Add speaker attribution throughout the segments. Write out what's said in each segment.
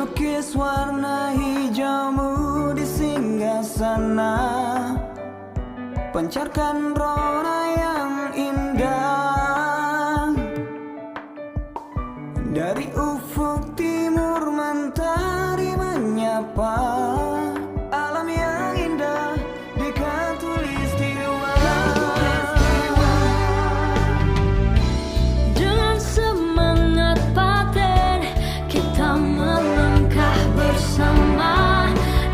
Speaker 1: Lukis warna hijaumu di singgasana, pancarkan rona yang indah. Dari ufuk timur mentari menyapa, alam yang indah di khatulistiwa.
Speaker 2: Dengan semangat paten kita melangkah bersama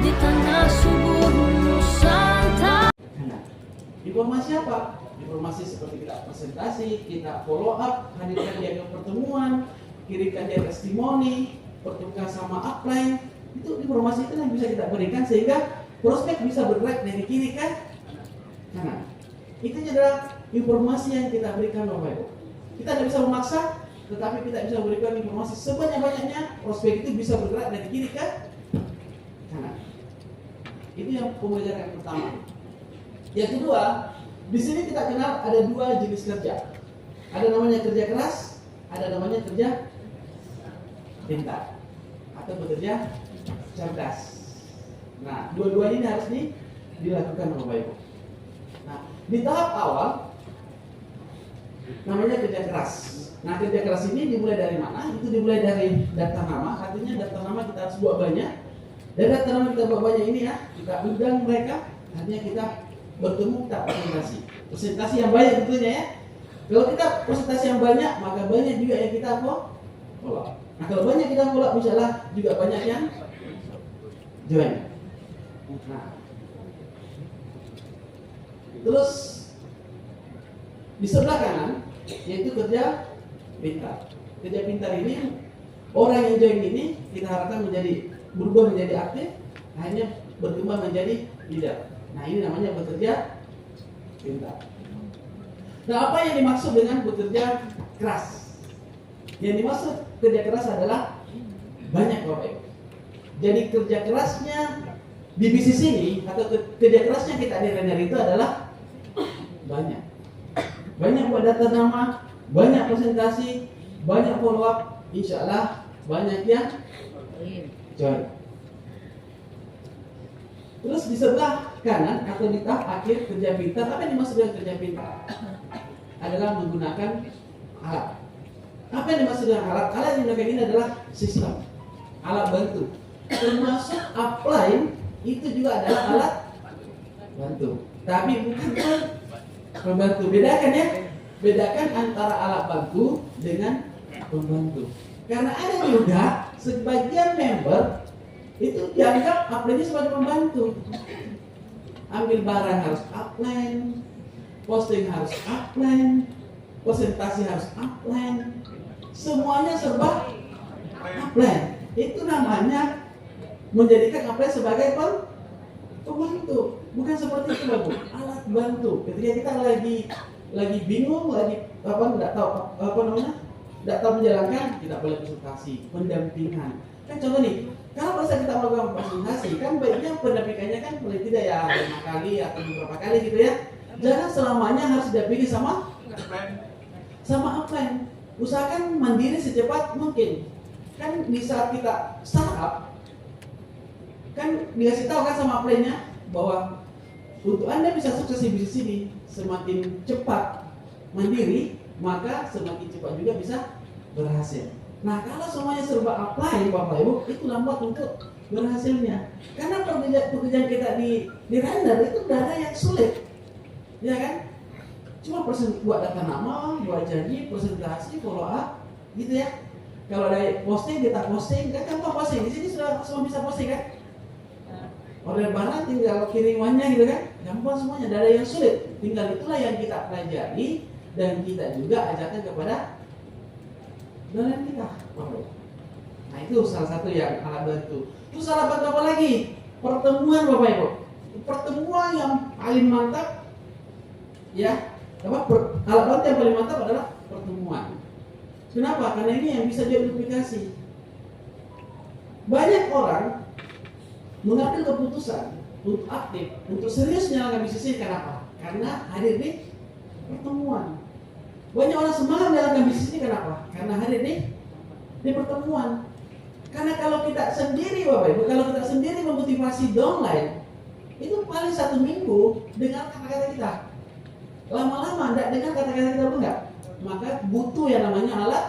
Speaker 2: di tanah subur Nusantara.
Speaker 3: Informasi apa? Informasi seperti kita presentasi, kita follow up, hadirkan dia ke pertemuan, kirimkan dia testimoni, pertukar sama upline. Itu informasi itu yang bisa kita berikan sehingga prospek bisa bergerak dari kiri ke kanan. Itu adalah informasi yang kita berikan Bapak Ibu. Kita tidak bisa memaksa, tetapi kita bisa berikan informasi sebanyak-banyaknya, prospek itu bisa bergerak dari kiri ke kanan. Itu yang pembelajaran yang pertama. Yang kedua, di sini kita kenal ada dua jenis kerja. Ada namanya kerja keras, ada namanya kerja pintar atau bekerja cerdas. Nah, dua-dua ini harus dilakukan Bapak Ibu. Nah, di tahap awal namanya kerja keras. Nah, kerja keras ini dimulai dari mana? Itu dimulai dari daftar nama. Artinya daftar nama kita harus buat banyak. Dan daftar nama kita buat banyak ini ya, kita undang mereka. Artinya kita bertemu, kita presentasi yang banyak tentunya ya. Kalau kita presentasi yang banyak, maka banyak juga yang kita follow. Nah, kalau banyak kita follow, misalnya juga banyak yang join. Nah, terus di sebelah kanan yaitu kerja pintar. Kerja pintar ini orang yang join ini kita harapkan berubah menjadi aktif, akhirnya berkembang menjadi leader. Nah, ini namanya bekerja pintar. Nah, apa yang dimaksud dengan bekerja keras? Yang dimaksud kerja keras adalah banyak Bapak Ibu. Jadi kerja kerasnya di bisnis ini atau kerja kerasnya kita di Renner itu adalah banyak. Banyak buat data nama, banyak presentasi, banyak follow up, insya Allah banyak yang join. Terus di sebelah kanan atau di tahap akhir kerja pintar, apa yang dimaksud dengan kerja pintar? Adalah menggunakan alat. Apa yang dimaksud dengan alat? Alat yang digunakan ini adalah sistem, alat bantu. Termasuk upline itu juga adalah alat bantu. Tapi bukan pembantu. Bedakan ya. Bedakan antara alat bantu dengan pembantu. Karena ada juga sebagian member itu dianggap upline sebagai pembantu. Ambil barang harus upline, posting harus upline, presentasi harus upline, semuanya serba upline. Itu namanya menjadikan upline sebagai pembantu. Bukan seperti itu Bapak, alat bantu. Ketika kita lagi bingung, tidak tahu menjalankan, kita boleh konsultasi, pendampingan. Kan contoh nih, kalau masa kita melakukan presentasi, kan baiknya pendampingannya kan boleh tidak ya 5 kali atau beberapa kali gitu ya. Jangan selamanya harus didampingi sama upline. Usahakan mandiri secepat mungkin. Kan di saat kita startup, kan dikasih tahu kan sama upline-nya bahwa untuk Anda bisa sukses di bisnis ini, semakin cepat mandiri, maka semakin cepat juga bisa berhasil. Nah, kalau semuanya serba apply Bapak Ibu, itu lambat untuk berhasilnya. Karena pekerjaan kita di Renner itu tidak ada yang sulit, ya kan? Cuma buat data nama, buat janji, presentasi, follow up, gitu ya. Kalau ada posting, kita posting, kan gampang posting. Di sini sudah semua bisa posting kan? Order barang tinggal kirimannya gitu kan? Gampang semuanya, tidak ada yang sulit. Tinggal itulah yang kita pelajari dan kita juga ajarkan kepada dosen kita. Nah, itu salah satu yang alat bantu. Terus alat bantu apa lagi? Pertemuan Bapak Ibu. Pertemuan yang paling mantap ya. Alat bantu yang paling mantap adalah pertemuan. Kenapa? Karena ini yang bisa diduplikasi. Banyak orang mengambil keputusan untuk aktif, untuk serius menjalankan bisnis ini. Kenapa? Karena hadir di pertemuan. Banyak orang semangat menjalankan bisnis ini. Kenapa? Karena hadir di pertemuan. Karena kalau kita sendiri Bapak Ibu, kalau kita sendiri memotivasi downline, itu paling 1 minggu dengar kata-kata kita. Lama-lama enggak dengar kata-kata kita enggak. Maka butuh yang namanya alat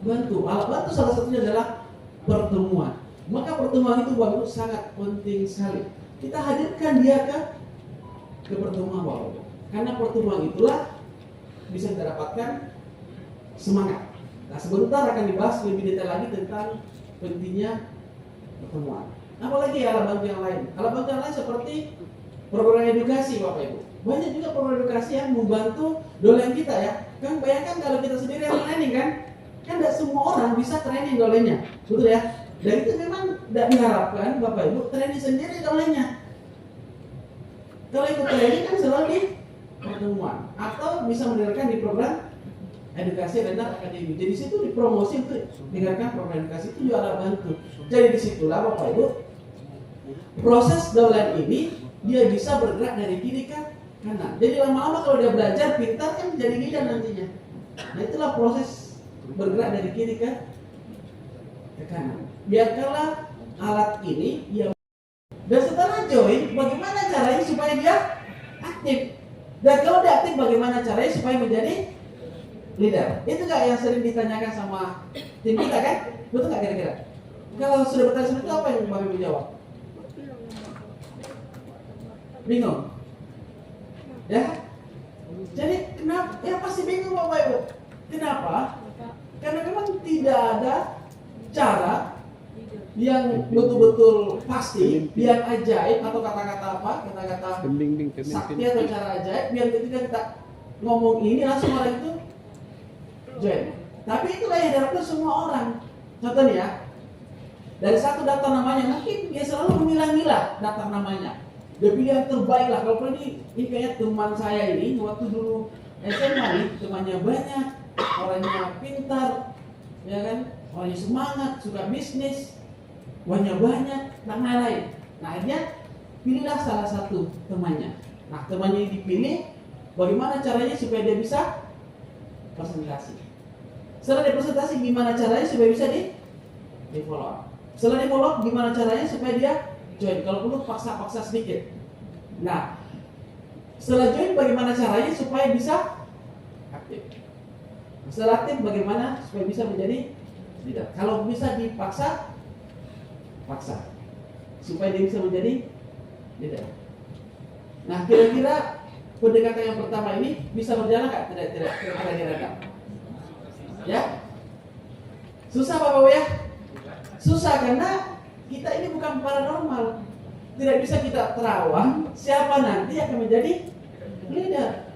Speaker 3: bantu. Alat bantu salah satunya adalah pertemuan. Maka pertemuan itu Bapak Ibu sangat penting sekali. Kita hadirkan dia ke pertemuan Bapak Ibu. Karena pertemuan itulah bisa kita dapatkan semangat. Nah, sebentar akan dibahas lebih detail lagi tentang pentingnya pertemuan. Apalagi alat bantu yang lain. Alat bantu yang lain seperti program edukasi Bapak Ibu. Banyak juga program edukasi yang membantu dolen kita ya. Kan bayangkan kalau kita sendiri yang training kan tidak semua orang bisa training dolennya, betul ya? Dan itu memang tidak diharapkan Bapak Ibu training sendiri dolennya. Kalau ikut training kan selalu di pertemuan atau bisa mendengarkan di program edukasi rendah akademi. Jadi situ dipromosi untuk dengarkan program edukasi itu juga alat bantu. Jadi disitulah Bapak Ibu proses dolen ini dia bisa bergerak dari kiri ke kanan. Jadi lama-lama kalau dia belajar pintar kan jadi lidah nantinya. Nah itulah proses bergerak dari kiri ke kanan. Biarkanlah alat ini dia. Dan setelah join, bagaimana caranya supaya dia aktif? Dan kalau dia aktif, bagaimana caranya supaya menjadi leader? Itu nggak yang sering ditanyakan sama tim kita kan? Betul nggak kira-kira? Kalau sudah bertanya seperti itu, apa yang Bapak Ibu jawab? Bingung? Ya? Jadi kenapa? Ya pasti bingung Bapak Ibu. Kenapa? Karena memang tidak ada cara yang betul-betul pasti, yang ajaib atau kata-kata apa? Kata-kata sakti atau cara ajaib yang ketika kita ngomong ini langsung orang itu join. Tapi itulah yang diharapkan semua orang. Contohnya ya, dari satu daftar namanya mungkin dia selalu memilah-milah daftar namanya. Dia pilih yang terbaik lah. Kalau ini kayak teman saya ini waktu dulu SMA nih, temannya banyak, orangnya pintar, ya kan, orangnya semangat, suka bisnis, uangnya banyak, dan lain-lain. Nah akhirnya pilihlah salah satu temannya. Nah temannya yang dipilih, bagaimana caranya supaya dia bisa presentasi. Setelah dia presentasi, gimana caranya supaya bisa di follow up. Setelah di follow up, gimana caranya supaya dia join. Kalau perlu paksa-paksa sedikit. Nah setelah join, bagaimana caranya supaya bisa aktif. Setelah aktif, bagaimana supaya bisa menjadi leader. Kalau bisa dipaksa, paksa supaya dia bisa menjadi leader. Nah kira-kira pendekatan yang pertama ini bisa berjalan nggak? Tidak kira-kira. Ya, susah Bapak Ibu ya? Susah karena kita ini bukan paranormal. Tidak bisa kita terawang siapa nanti akan menjadi leader.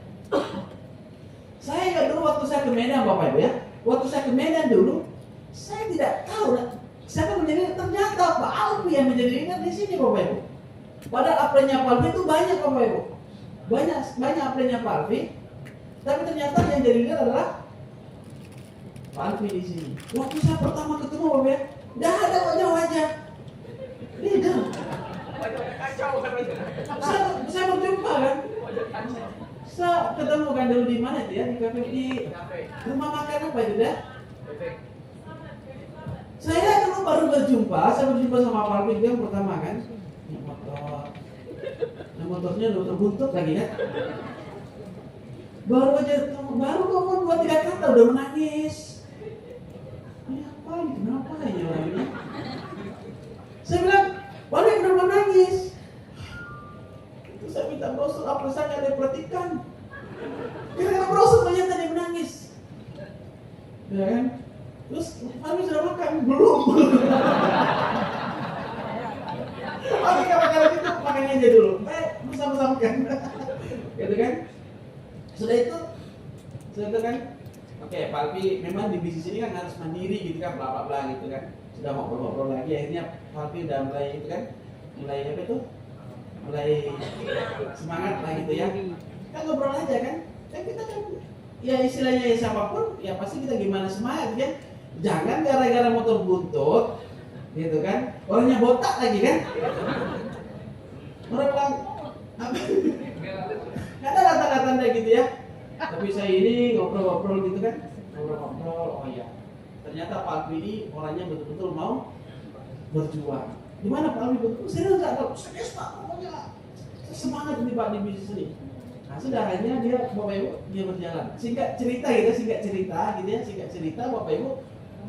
Speaker 3: Saya ingat dulu waktu saya ke Medan Bapak Ibu ya. Waktu saya ke Medan dulu, saya tidak tahu siapa menjadi leader. Ternyata Pak Alfi yang menjadi leader di sini Bapak Ibu. Padahal apelnya Pak Alfi itu banyak Bapak Ibu. Banyak apelnya Pak Alfi. Tapi ternyata yang jadi leader adalah Pak Alfi di sini. Waktu saya pertama ketemu Bapak Ibu, dah ada wajah-wajah leader. Saya berjumpa kan. Saya ketemu kan dulu di mana itu ya, di kafe di rumah makan apa itu dah. Saya dulu baru berjumpa sama Pak Alvin yang pertama kan. Motornya udah buntut lagi kan. Baru ngomong 2-3 kata udah menangis. Ini apa ini? Kenapa ya orang ini? Saya bilang, Wali kenapa nangis? Itu saya minta brosur, apa saya ada perhatikan? Kira-kira brosur ternyata dia menangis. Ya kan? Terus, Wali sudah makan? Belum. Oke, kalau gitu makan aja dulu. Bersama-sama kan? Gitu kan? Sudah itu kan? Oke, Pak Alfi memang di bisnis ini kan harus mandiri gitu kan, bla bla bla gitu kan. Sudah ngobrol-ngobrol lagi, akhirnya Pak Alfi udah mulai itu kan, mulai apa itu? Mulai semangat lah gitu ya. Kan ngobrol aja kan? Kan kita kan ya istilahnya ya siapapun, ya pasti kita gimana semangat kan? Jangan gara-gara motor buntut gitu kan, orangnya botak lagi kan? Orang bilang apa? Ada kata-kata gitu ya. Tapi saya ini ngobrol-ngobrol gitu kan, ngobrol-ngobrol. Oh iya, ternyata Pak Alfi ini orangnya betul-betul mau berjuang. Gimana Pak Alwi betul? Serius nggak? Serius Pak, pokoknya semangat nih Pak di bisnis ini. Nah, saudaranya dia Bapak Ibu dia berjalan. Singkat cerita Bapak Ibu.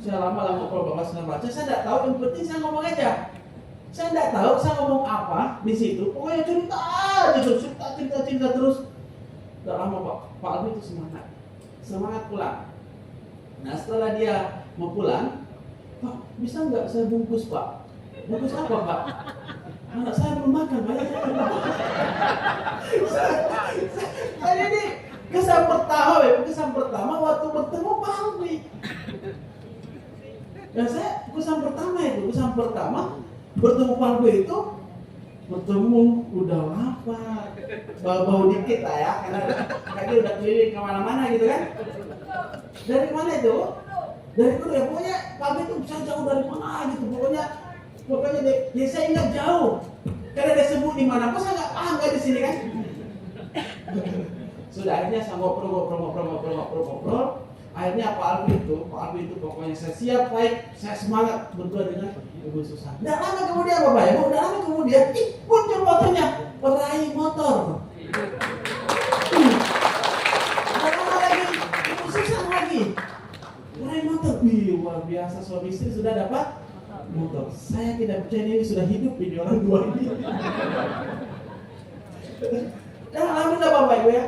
Speaker 3: Saya lama-lama kalau Bapak sedang baca, saya tidak tahu, yang penting saya ngomong aja. Saya tidak tahu saya ngomong apa di situ. Pokoknya cerita aja terus, cerita terus. Tidak lama Pak Alwi itu semangat pulang. Nah setelah dia mau pulang, Pak bisa nggak saya bungkus Pak? Bungkus apa Pak? Anak saya belum makan, banyak saya belum makan. Saya ini kesan pertama waktu bertemu Pak Alwi. Dan saya kesan pertama bertemu Pak Alwi itu bertemu udah lapar, bau dikit lah ya, karena kaki udah keliling kemana-mana gitu kan. Dari mana itu? Dari dulu ya, pokoknya Pak Alwi itu bisa jauh dari mana gitu, pokoknya dia saya ingat jauh, karena dia sebut di mana, kok saya nggak paham kan di sini kan. Sudah akhirnya saya ngobrol. Akhirnya Pak Alwi itu pokoknya saya siap baik, saya semangat berdua dengan Ibu Susan. Tidak lama kemudian Bapak Ibu, muncul motornya, peraih motor. Tidak lama lagi, Ibu Susan lagi, peraih motor. Luar biasa, suami istri sudah dapat motor. Saya tidak percaya ini sudah hidup ini orang dua ini. Dan alhamdulillah Bapak Ibu ya.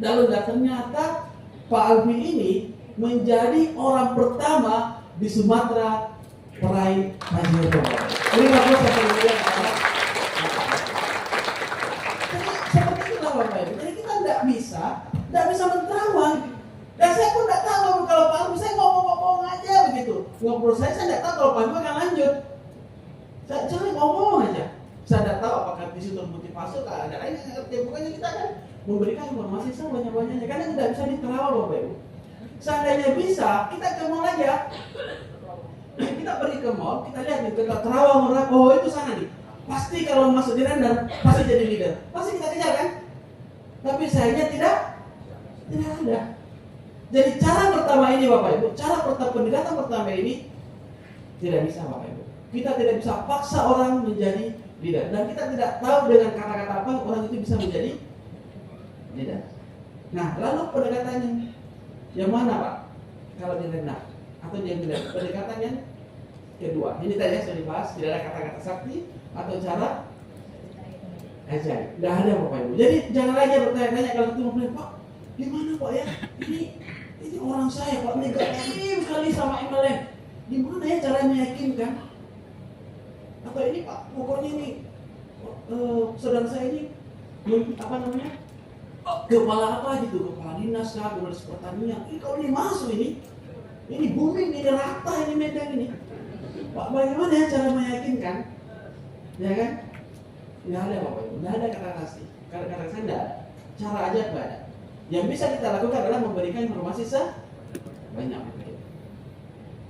Speaker 3: Lalu ternyata Pak Alwi ini menjadi orang pertama di Sumatera peraih haji umroh. Terima kasih. Seperti itulah Bapak Ibu. Jadi kita tidak bisa menerawang. Dan saya pun tidak tahu kalau Pak Alwi, saya ngomong aja begitu. Ngobrol saya tidak tahu kalau Pak Alwi akan lanjut. Saya cuma ngomong aja. Saya tidak tahu apakah di situ motivasi atau ada lain yang ngerti. Pokoknya kita kan memberikan informasi sebanyak-banyaknya, karena tidak bisa diterawang Bapak Ibu. Seandainya bisa, kita ke mall aja. Kita pergi ke mall, kita lihat nih, kita terawang orang, oh itu sana nih. Pasti kalau masuk di render, pasti jadi leader. Pasti kita kejar kan? Tapi sayangnya tidak ada. Jadi cara pertama ini Bapak Ibu, pendekatan pertama ini tidak bisa Bapak Ibu. Kita tidak bisa paksa orang menjadi leader, dan kita tidak tahu dengan kata-kata apa orang itu bisa menjadi leader. Nah, lalu pendekatannya yang mana Pak? Kalau di rendah atau di leader, pendekatan yang kedua. Ini tadi sudah dibahas, tidak ada kata-kata sakti atau cara ajaib. Tidak ada Bapak Ibu. Jadi jangan lagi bertanya-tanya kalau ketemu Pak, gimana Pak ya? Ini orang saya Pak negatif sekali sama MLM. Gimana ya cara meyakinkan? Atau ini Pak, pokoknya ini saudara saya ini kepala apa gitu, kepala dinas kah, kepala pertanian. Ini kalau ini masuk ini booming, ini rata, ini Medan ini. Pak, bagaimana ya cara meyakinkan? Ya kan? Tidak ada Bapak Ibu, tidak ada kata kasih. Kata saya tidak ada. Cara aja tidak ada. Yang bisa kita lakukan adalah memberikan informasi sebanyak.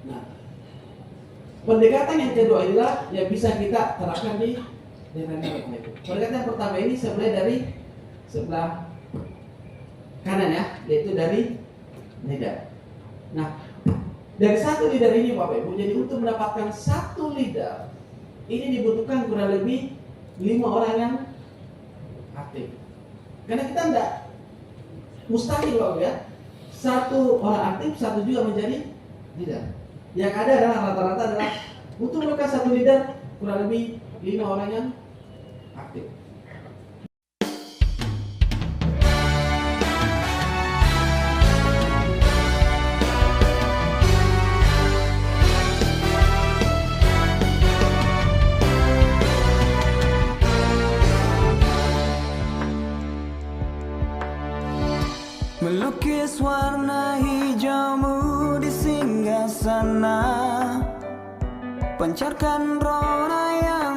Speaker 3: Nah, pendekatan yang kedua adalah yang bisa kita terapkan di daerah Bapak Ibu. Pendekatan yang pertama ini sebenarnya dari sebelah kanan ya, yaitu dari leader. Nah, dari satu leader ini Bapak Ibu, jadi untuk mendapatkan satu leader ini dibutuhkan kurang lebih 5 orang yang aktif. Karena kita tidak mustahil Bapak ya, satu orang aktif, satu juga menjadi leader. Yang ada adalah rata-rata adalah untuk mendapatkan satu leader kurang lebih 5 orang yang aktif.
Speaker 1: Melukis warna hijaumu di singgasana, pancarkan rona yang